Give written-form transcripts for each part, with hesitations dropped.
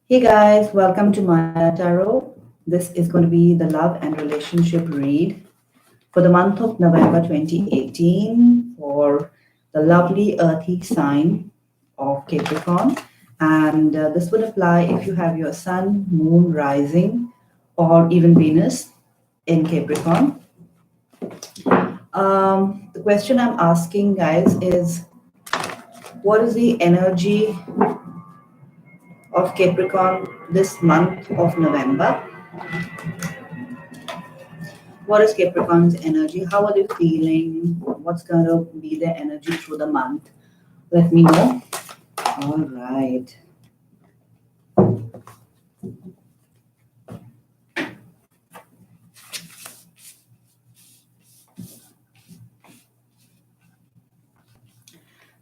Hey guys, welcome to Maya Tarot. This is going to be the love and relationship read for the month of November 2018 for the lovely earthy sign of Capricorn. And this would apply if you have your sun, moon, rising, or even Venus in Capricorn. The question I'm asking, guys, is what is the energy of Capricorn this month of November? What is Capricorn's energy? How are they feeling? What's going to be their energy through the month? Let me know. All right.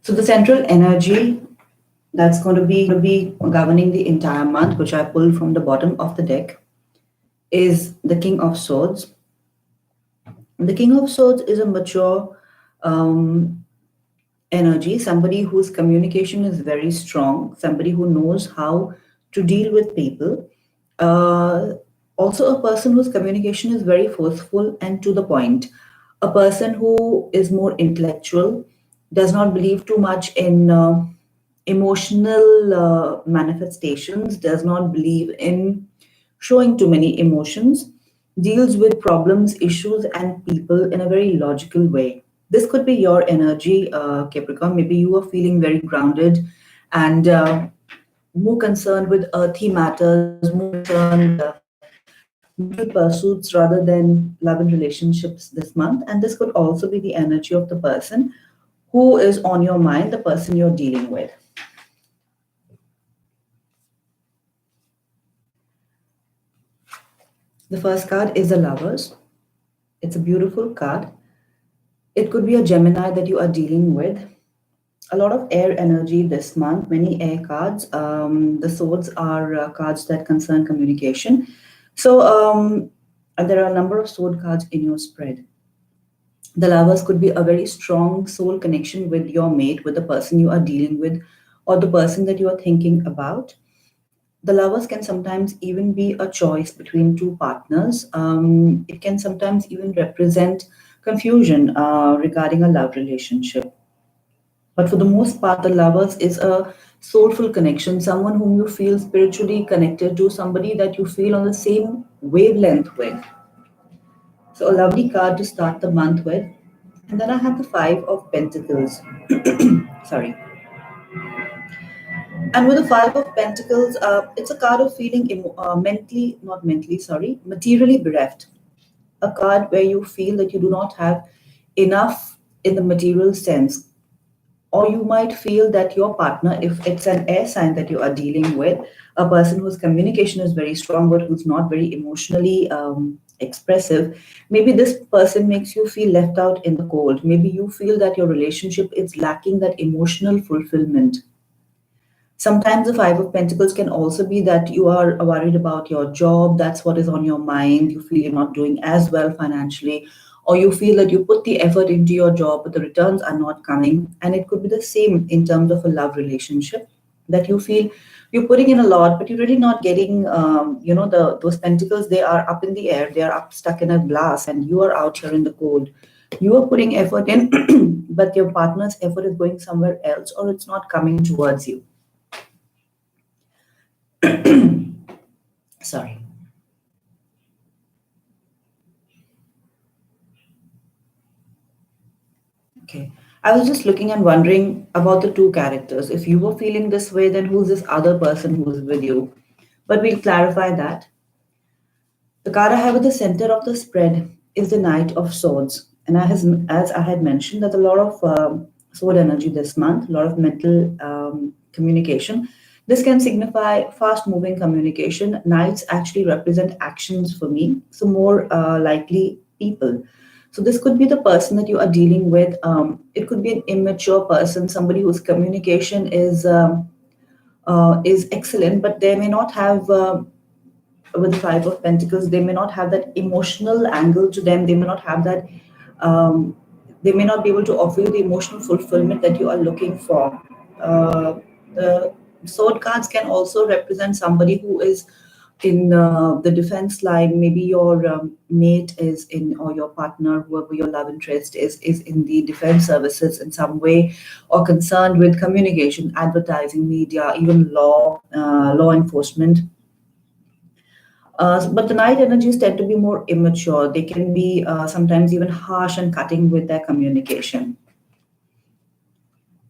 So the central energy that's going to be governing the entire month, which I pulled from the bottom of the deck, is the King of Swords. The King of Swords is a mature energy, somebody whose communication is very strong, somebody who knows how to deal with people. Also, a person whose communication is very forceful and to the point. A person who is more intellectual, does not believe too much in emotional manifestations, does not believe in showing too many emotions, deals with problems, issues, and people in a very logical way. This could be your energy, Capricorn. Maybe you are feeling very grounded and more concerned with earthy matters, more concerned with mental pursuits rather than love and relationships this month. And this could also be the energy of the person who is on your mind, the person you're dealing with. The first card is the Lovers. It's a beautiful card. It could be a Gemini that you are dealing with. A lot of air energy this month, many air cards. The swords are cards that concern communication. So there are a number of sword cards in your spread. The Lovers could be a very strong soul connection with your mate, with the person you are dealing with, or the person that you are thinking about. The Lovers can sometimes even be a choice between two partners. It can sometimes even represent confusion regarding a love relationship. But for the most part, the Lovers is a soulful connection, someone whom you feel spiritually connected to, somebody that you feel on the same wavelength with. So, a lovely card to start the month with. And then I have the Five of Pentacles. Sorry. And with the Five of Pentacles, it's a card of feeling materially bereft. A card where you feel that you do not have enough in the material sense. Or you might feel that your partner, if it's an air sign that you are dealing with, a person whose communication is very strong but who's not very emotionally expressive, maybe this person makes you feel left out in the cold. Maybe you feel that your relationship is lacking that emotional fulfillment. Sometimes the Five of Pentacles can also be that you are worried about your job. That's what is on your mind. You feel you're not doing as well financially, or you feel that you put the effort into your job, but the returns are not coming. And it could be the same in terms of a love relationship, that you feel you're putting in a lot, but you're really not getting, those pentacles, they are up in the air. They are up stuck in a glass and you are out here in the cold. You are putting effort in, but your partner's effort is going somewhere else or it's not coming towards you. Sorry. Okay. I was just looking and wondering about the two characters. If you were feeling this way, then who's this other person who's with you? But we'll clarify that. The card I have at the center of the spread is the Knight of Swords. And as I had mentioned, there's a lot of sword energy this month, a lot of mental communication. This can signify fast moving communication. Knights actually represent actions for me, so more likely people. So this could be the person that you are dealing with. It could be an immature person, somebody whose communication is excellent, but they may not have with the Five of Pentacles, they may not have that emotional angle to them. They may not have that. Um, they may not be able to offer you the emotional fulfillment that you are looking for. The Sword cards can also represent somebody who is in the defense line. Maybe your mate is in, or your partner, whoever your love interest is in the defense services in some way, or concerned with communication, advertising, media, even law enforcement. But the night energies tend to be more immature. They can be sometimes even harsh and cutting with their communication.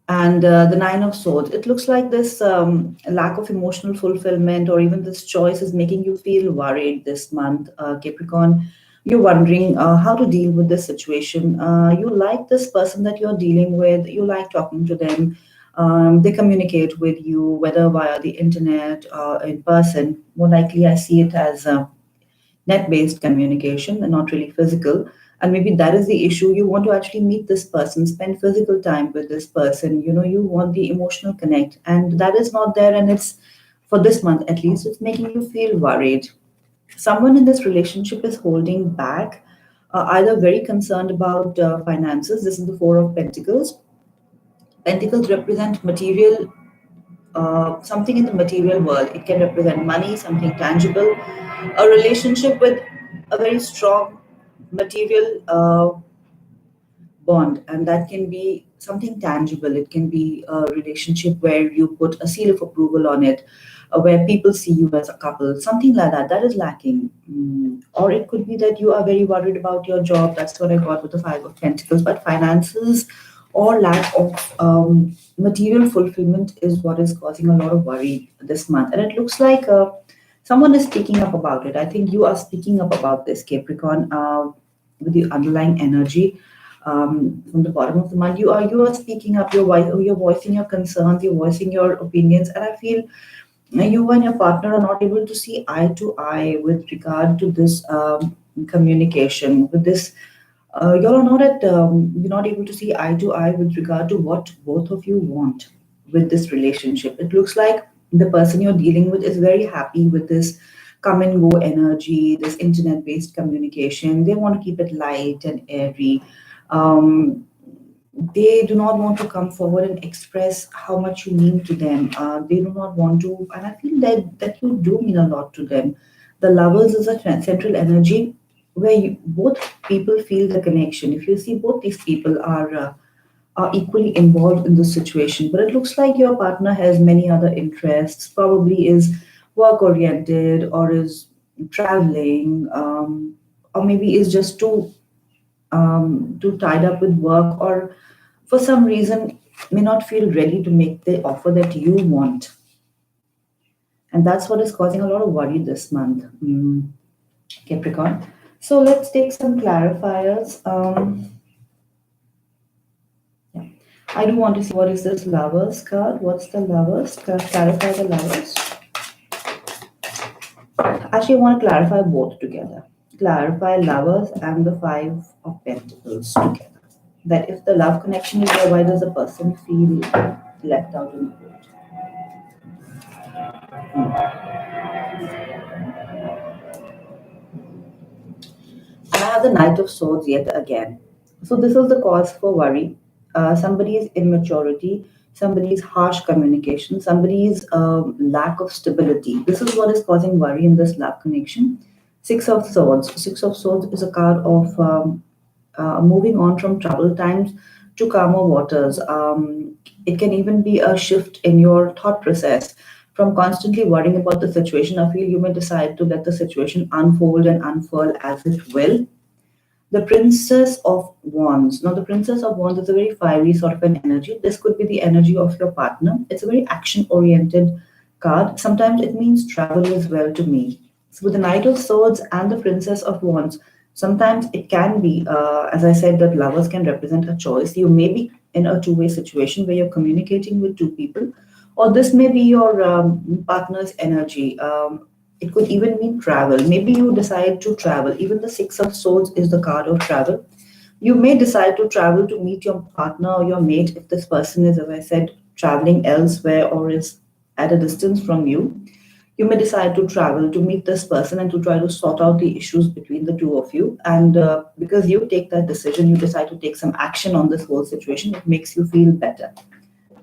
And the Nine of Swords, it looks like this lack of emotional fulfillment or even this choice is making you feel worried this month, Capricorn. You're wondering how to deal with this situation. You like this person that you're dealing with, you like talking to them. They communicate with you, whether via the internet or in person. More likely, I see it as net-based communication and not really physical. And maybe that is the issue. You want to actually meet this person, spend physical time with this person. You want the emotional connect, and that is not there. And it's, for this month at least, it's making you feel worried. Someone in this relationship is holding back, either very concerned about finances. This is the Four of Pentacles. Pentacles represent material, something in the material world. It can represent money, something tangible, a relationship with a very strong material bond, and that can be something tangible. It can be a relationship where you put a seal of approval on it, where people see you as a couple, something like that. That is lacking. Or it could be that you are very worried about your job. That's what I got with the Five of Pentacles. But finances or lack of material fulfillment is what is causing a lot of worry this month. And it looks like someone is speaking up about it. I think you are speaking up about this, Capricorn, with the underlying energy. From the bottom of the month, you are speaking up. You're voicing your concerns. You're voicing your opinions, and I feel you and your partner are not able to see eye to eye with regard to this communication. With this, you're not able to see eye to eye with regard to what both of you want with this relationship. It looks like the person you're dealing with is very happy with this come and go energy, this internet based communication. They want to keep it light and airy. Um, they do not want to come forward and express how much you mean to them. They do not want to, and I feel that you do mean a lot to them. The Lovers is a central energy where both people feel the connection. If you see, both these people are equally involved in this situation, but it looks like your partner has many other interests. Probably is work oriented, or is traveling, or maybe is just too tied up with work, or for some reason may not feel ready to make the offer that you want. And that's what is causing a lot of worry this month, Capricorn. So let's take some clarifiers. Yeah. I do want to see what is this Lovers card. What's the Lovers? Clarify the Lovers. Actually, I want to clarify both together. Clarify Lovers and the Five of Pentacles together. That if the love connection is there, why does the person feel left out in the cold? And I have the Knight of Swords yet again. So this is the cause for worry. Somebody's immaturity, somebody's harsh communication, somebody's lack of stability. This is what is causing worry in this love connection. Six of Swords. Six of Swords is a card of moving on from troubled times to calmer waters. It can even be a shift in your thought process. From constantly worrying about the situation, I feel you may decide to let the situation unfold and unfurl as it will. The Princess of Wands. Now, the Princess of Wands is a very fiery sort of an energy. This could be the energy of your partner. It's a very action oriented card. Sometimes it means travel as well to me. So, with the Knight of Swords and the Princess of Wands, sometimes it can be, as I said, that lovers can represent a choice. You may be in a two-way situation where you're communicating with two people, or this may be your partner's energy. It could even mean travel. Maybe you decide to travel. Even the Six of Swords is the card of travel. You may decide to travel to meet your partner or your mate if this person is, as I said, traveling elsewhere or is at a distance from you. You may decide to travel to meet this person and to try to sort out the issues between the two of you. And because you take that decision, you decide to take some action on this whole situation. It makes you feel better.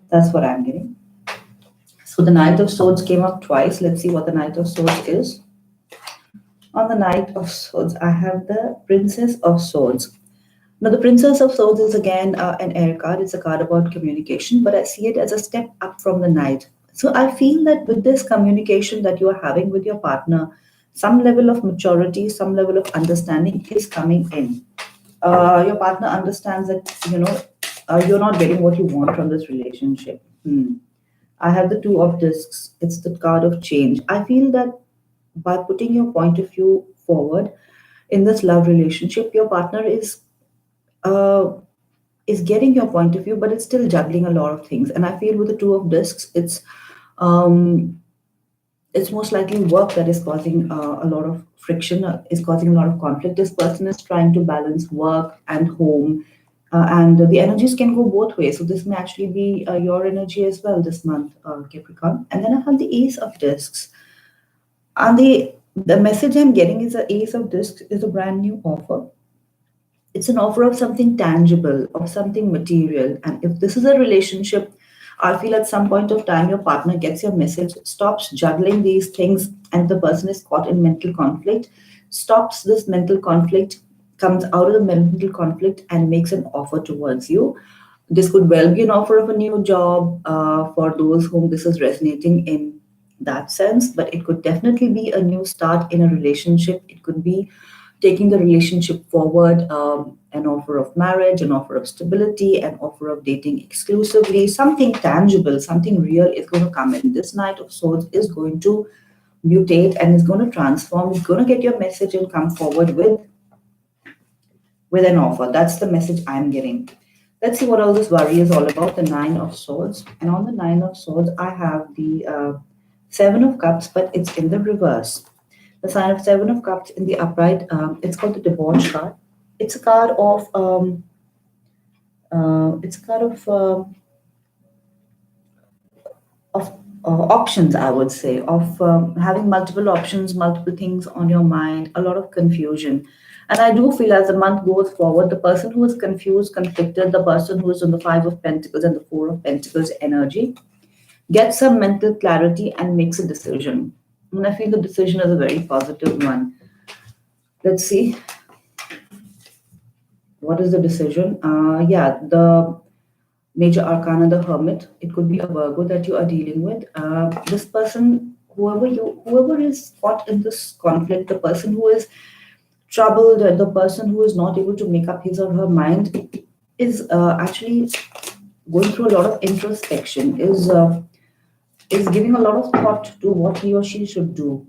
That's what I'm getting. So the Knight of Swords came up twice. Let's see what the Knight of Swords is. On the Knight of Swords, I have the Princess of Swords. Now, the Princess of Swords is again an air card. It's a card about communication, but I see it as a step up from the Knight. So I feel that with this communication that you are having with your partner, some level of maturity, some level of understanding is coming in. Your partner understands that you're not getting what you want from this relationship. I have the Two of Discs. It's the card of change. I feel that by putting your point of view forward in this love relationship, your partner uh, is getting your point of view, but it's still juggling a lot of things. And I feel with the Two of Discs, um, it's most likely work that is causing a lot of friction, is causing a lot of conflict. This person is trying to balance work and home, and the energies can go both ways. So this may actually be your energy as well this month, Capricorn. And then I have the Ace of Discs, and the message I'm getting is the Ace of Discs is a brand new offer. It's an offer of something tangible, of something material. And if this is a relationship, I feel at some point of time your partner gets your message, stops juggling these things, and the person is caught in mental conflict, stops this mental conflict, comes out of the mental conflict, and makes an offer towards you. This could well be an offer of a new job for those whom this is resonating in that sense, but it could definitely be a new start in a relationship. It could be taking the relationship forward, an offer of marriage, an offer of stability, an offer of dating exclusively, something tangible, something real is going to come in. This Knight of Swords is going to mutate and is going to transform, is going to get your message and come forward with an offer. That's the message I'm getting. Let's see what all this worry is all about. The Nine of Swords. And on the Nine of Swords, I have the Seven of Cups, but it's in the reverse. The sign of Seven of Cups in the upright, it's called the Debauch card. It's a card of it's a card of options, I would say, of having multiple options, multiple things on your mind, a lot of confusion. And I do feel as the month goes forward, the person who is confused, conflicted, the person who is on the Five of Pentacles and the Four of Pentacles energy, gets some mental clarity and makes a decision. And I feel the decision is a very positive one. Let's see. What is the decision? Yeah, the major arcana, the Hermit. It could be a Virgo that you are dealing with. This person, whoever is caught in this conflict, the person who is troubled, the person who is not able to make up his or her mind, is actually going through a lot of introspection. Is giving a lot of thought to what he or she should do.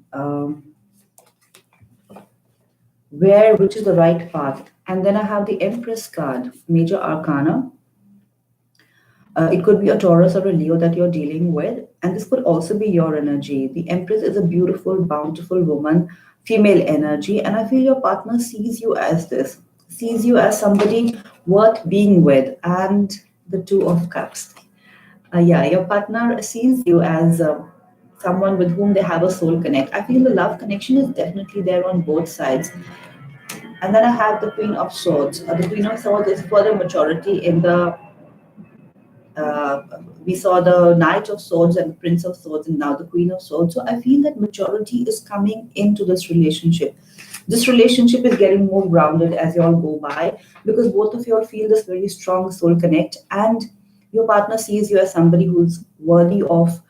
Which is the right path. And then I have the Empress card, major arcana. It could be a Taurus or a Leo that you're dealing with, and this could also be your energy. The Empress is a beautiful, bountiful woman, female energy, and I feel your partner sees you as this, sees you as somebody worth being with, and the Two of Cups. Yeah, your partner sees you as someone with whom they have a soul connect. I feel the love connection is definitely there on both sides. And then I have the Queen of Swords. The Queen of Swords is further maturity in the we saw the Knight of Swords and the Prince of Swords, and now the Queen of Swords. So I feel that maturity is coming into this relationship. This relationship is getting more grounded as you all go by, because both of you all feel this very strong soul connect, and your partner sees you as somebody who's worthy of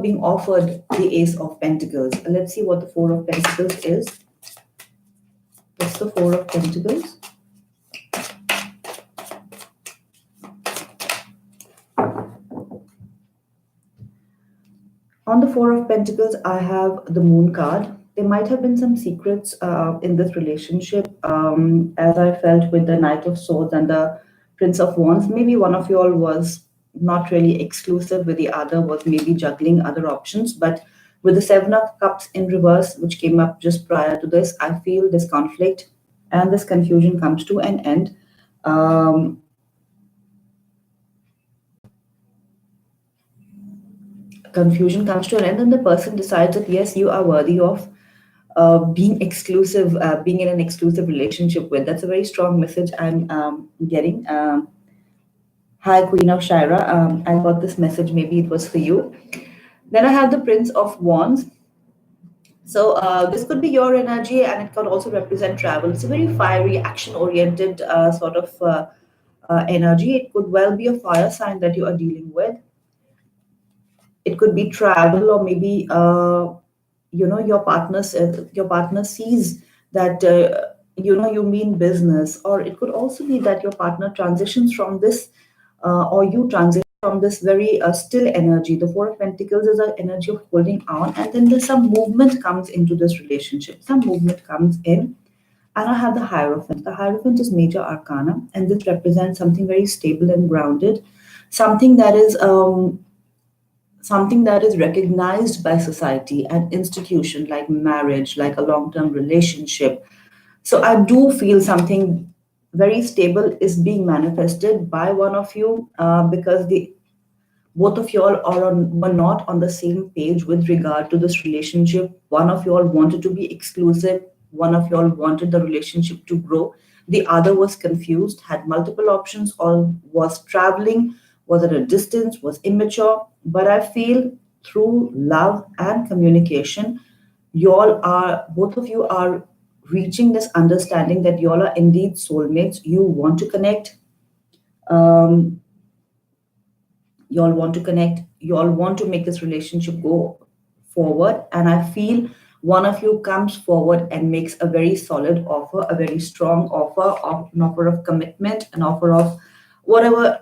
being offered the Ace of Pentacles. Let's see what the Four of Pentacles is. What's the Four of Pentacles? On the Four of Pentacles, I have the Moon card. There might have been some secrets in this relationship, as I felt with the Knight of Swords and the Prince of Wands. Maybe one of you all was not really exclusive with the other, was maybe juggling other options. But with the Seven of Cups in reverse, which came up just prior to this, I feel this conflict and this confusion comes to an end. Confusion comes to an end, and the person decides that yes, you are worthy of being exclusive, being in an exclusive relationship with. That's a very strong message I'm getting. Hi, Queen of Shira. I got this message. Maybe it was for you. Then I have the Prince of Wands. So this could be your energy, and it can also represent travel. It's a very fiery, action-oriented sort of energy. It could well be a fire sign that you are dealing with. It could be travel, or maybe your partner sees that you mean business, or it could also be that your partner transitions from this, or you transition from this very still energy. The Four of Pentacles is an energy of holding on, and then there's some movement comes into this relationship. Some movement comes in, and I have the Hierophant. The Hierophant is major arcana, and this represents something very stable and grounded, something that is something that is recognized by society and institution, like marriage, like a long-term relationship. So I do feel something very stable is being manifested by one of you, because the both of y'all were not on the same page with regard to this relationship. One of y'all wanted to be exclusive. One of y'all wanted the relationship to grow. The other was confused, had multiple options, or was traveling, was at a distance, was immature. But I feel through love and communication, both of you are reaching this understanding that y'all are indeed soulmates. You want to connect. Um, Y'all want to connect, y'all want to make this relationship go forward, and I feel one of you comes forward and makes a very solid offer, a very strong offer, of an offer of commitment, an offer of whatever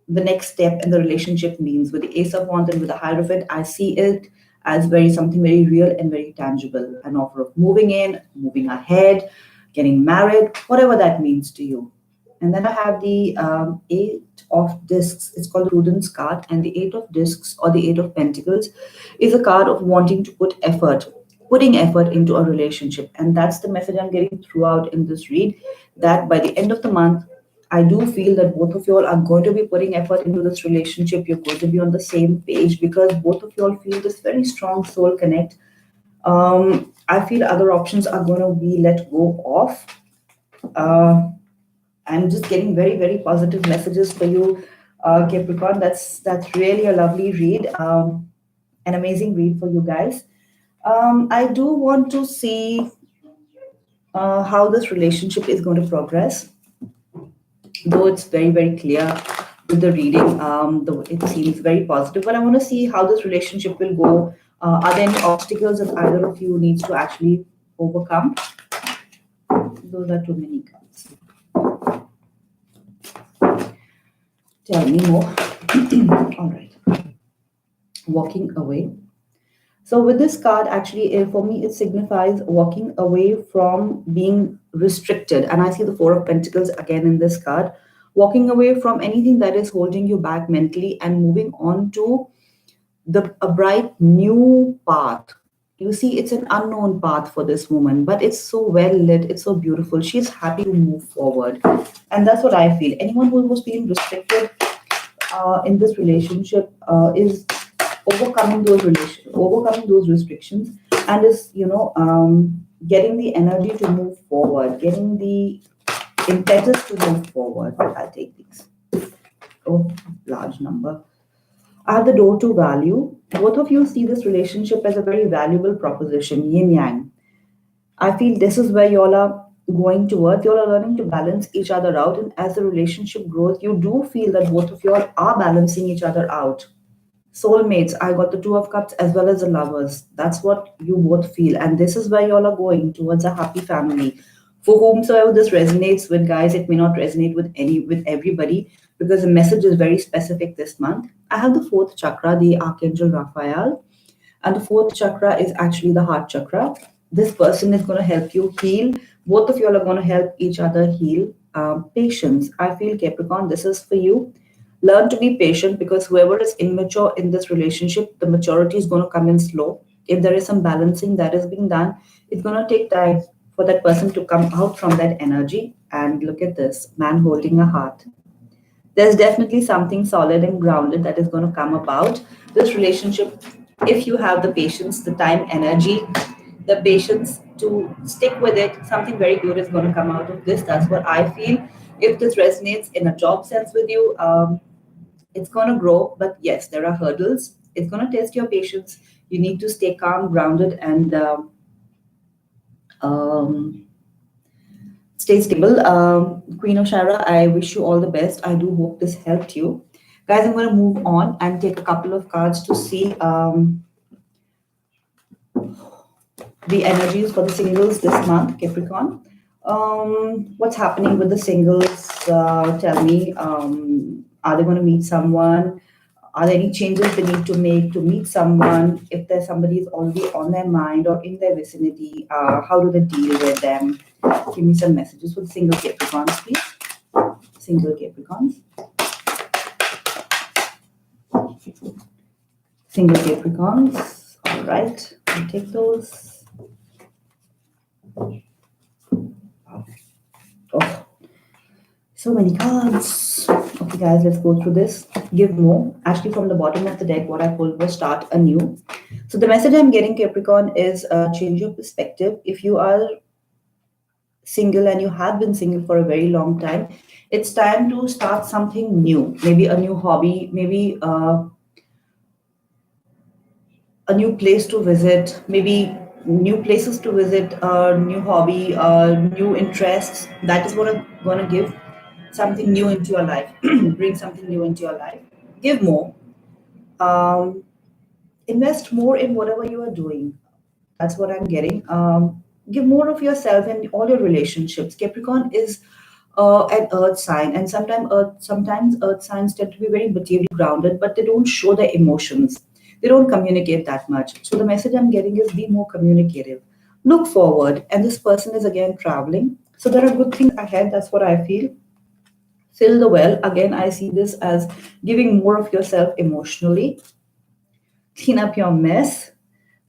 the next step in the relationship means. With the Ace of Wands and with the Hierophant, I see it as very something very real and very tangible, an offer of moving in, moving ahead, getting married, whatever that means to you. And then I have the Eight of Discs. It's called the Prudence card. And the Eight of Discs, or the Eight of Pentacles, is a card of wanting to put effort, putting effort into a relationship. And that's the message I'm getting throughout in this read, that by the end of the month, I do feel that both of you all are going to be putting effort into this relationship. You're going to be on the same page, because both of you all feel this very strong soul connect. I feel other options are going to be let go of. Uh, I'm just getting very, very positive messages for you, Capricorn. That's really a lovely read, an amazing read for you guys. I do want to see how this relationship is going to progress, though it's very, very clear with the reading. Though it seems very positive, but I want to see how this relationship will go. Are there any obstacles that either of you needs to actually overcome? Those are too many cards. Tell me more. All right. Walking away. So with this card, actually, for me, it signifies walking away from being restricted. And I see the Four of Pentacles again in this card. Walking away from anything that is holding you back mentally and moving on to a bright new path. You see, it's an unknown path for this woman, but it's so well lit. It's so beautiful. She's happy to move forward. And that's what I feel. Anyone who was feeling restricted in this relationship is overcoming those restrictions, and is getting the energy to move forward, getting the impetus to move forward. I'll take these. Oh, large number. I have the door to value. Both of you see this relationship as a very valuable proposition, yin yang. I feel this is where y'all are going towards. Y'all are learning to balance each other out, and as the relationship grows, you do feel that both of y'all are balancing each other out. Soulmates, I got the Two of Cups as well as the Lovers. That's what you both feel, and this is where y'all are going towards a happy family. For whomsoever this resonates with, guys, it may not resonate with everybody, because the message is very specific this month. I have the fourth chakra, the Archangel Raphael, and the fourth chakra is actually the heart chakra. This person is going to help you heal. Both of y'all are going to help each other heal. Patience. I feel, Capricorn, this is for you. Learn to be patient, because whoever is immature in this relationship, the maturity is going to come in slow. If there is some balancing that is being done, it's going to take time for that person to come out from that energy. And look at this man holding a heart. There's definitely something solid and grounded that is going to come about this relationship, if you have the patience, the time, energy, the patience to stick with it. Something very good is going to come out of this. That's what I feel. If this resonates in a job sense with you, It's going to grow, but yes, there are hurdles. It's going to test your patience. You need to stay calm, grounded, and um, stay stable. Queen of Shara, I wish you all the best. I do hope this helped you. Guys, I'm going to move on and take a couple of cards to see the energies for the singles this month, Capricorn. What's happening with the singles? Tell me, are they going to meet someone? Are there any changes they need to make to meet someone? If there's somebody is already on their mind or in their vicinity, how do they deal with them? Give me some messages for the single Capricorns, please. Single Capricorns. Single Capricorns. All right, I'll take those. Oh, so many cards. Okay, guys, let's go through this. Give more. Actually, from the bottom of the deck, what I pulled was start anew. So the message I'm getting, Capricorn, is change your perspective. If you are single and you have been single for a very long time, it's time to start something new. Maybe a new hobby, maybe a new place to visit, maybe new places to visit, a new hobby, new interests. That is what I'm going to give something new into your life. Bring something new into your life. Give more. Um, Invest more in whatever you are doing. That's what I'm getting. Give more of yourself in all your relationships. Capricorn is an earth sign, and sometimes earth signs tend to be very materially grounded, but they don't show their emotions. They don't communicate that much. So the message I'm getting is be more communicative. Look forward, and this person is again traveling. So there are good things ahead. That's what I feel. Fill the well. Again, I see this as giving more of yourself emotionally. Clean up your mess.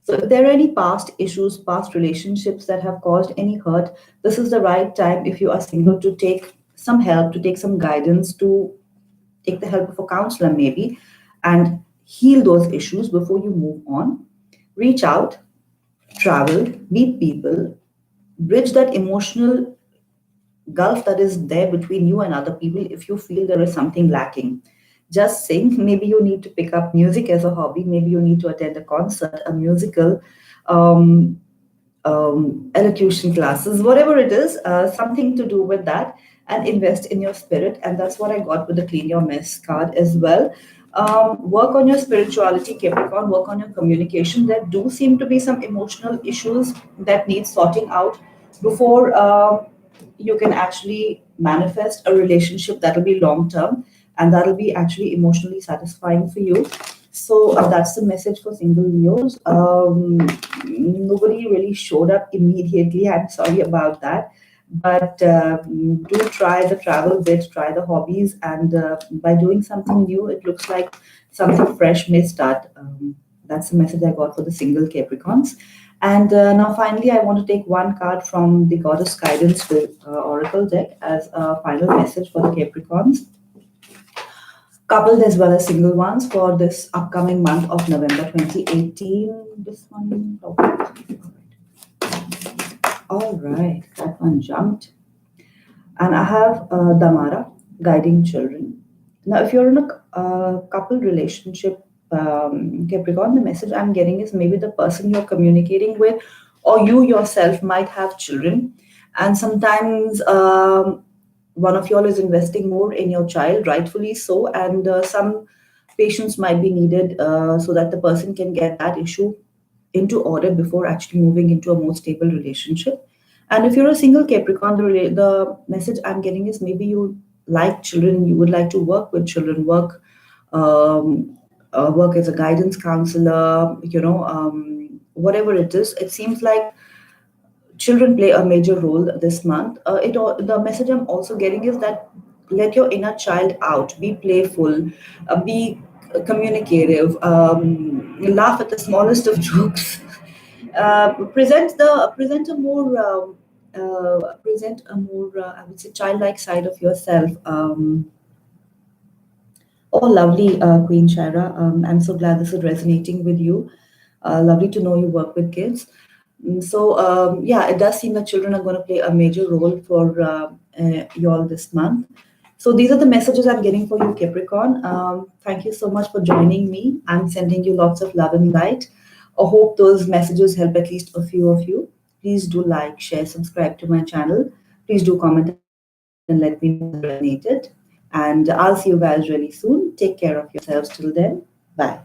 So, if there are any past issues, past relationships that have caused any hurt, this is the right time if you are single to take some help, to take some guidance, to take the help of a counselor maybe, and heal those issues before you move on. Reach out, travel, meet people, bridge that emotional gulf that is there between you and other people if you feel there is something lacking. Just sing. Maybe you need to pick up music as a hobby. Maybe you need to attend a concert, a musical, um, elocution classes, whatever it is, something to do with that, and invest in your spirit. And that's what I got with the Clean Your Mess card as well. Work on your spirituality, Capricorn, work on your communication. There do seem to be some emotional issues that need sorting out before you can actually manifest a relationship that'll be long term and that'll be actually emotionally satisfying for you. So that's the message for single Leos. Nobody really showed up immediately. I'm sorry about that. But do try the travel bit, try the hobbies, and by doing something new, it looks like something fresh may start. That's the message I got for the single Capricorns. And now, finally, I want to take one card from the Goddess Guidance Oracle deck as a final message for the Capricorns, coupled as well as single ones for this upcoming month of November 2018. This one. Oh, all right, that one jumped. And I have Damara, guiding children. Now, if you're in a couple relationship, Capricorn, the message I'm getting is maybe the person you're communicating with, or you yourself might have children. And sometimes one of y'all is investing more in your child, rightfully so, and some patience might be needed so that the person can get that issue into order before actually moving into a more stable relationship. And if you're a single Capricorn, the message I'm getting is maybe you like children, you would like to work with children, work as a guidance counselor, whatever it is. It seems like children play a major role this month. The message I'm also getting is that let your inner child out, be playful, be communicative, laugh at the smallest of jokes. Present a more I would say childlike side of yourself. Oh, lovely, Queen Shira. I'm so glad this is resonating with you. Lovely to know you work with kids. So, yeah, it does seem that children are going to play a major role for you all this month. So these are the messages I'm getting for you, Capricorn. Thank you so much for joining me. I'm sending you lots of love and light. I hope those messages help at least a few of you. Please do like, share, subscribe to my channel. Please do comment and let me know whether it resonated. And I'll see you guys really soon. Take care of yourselves till then. Bye.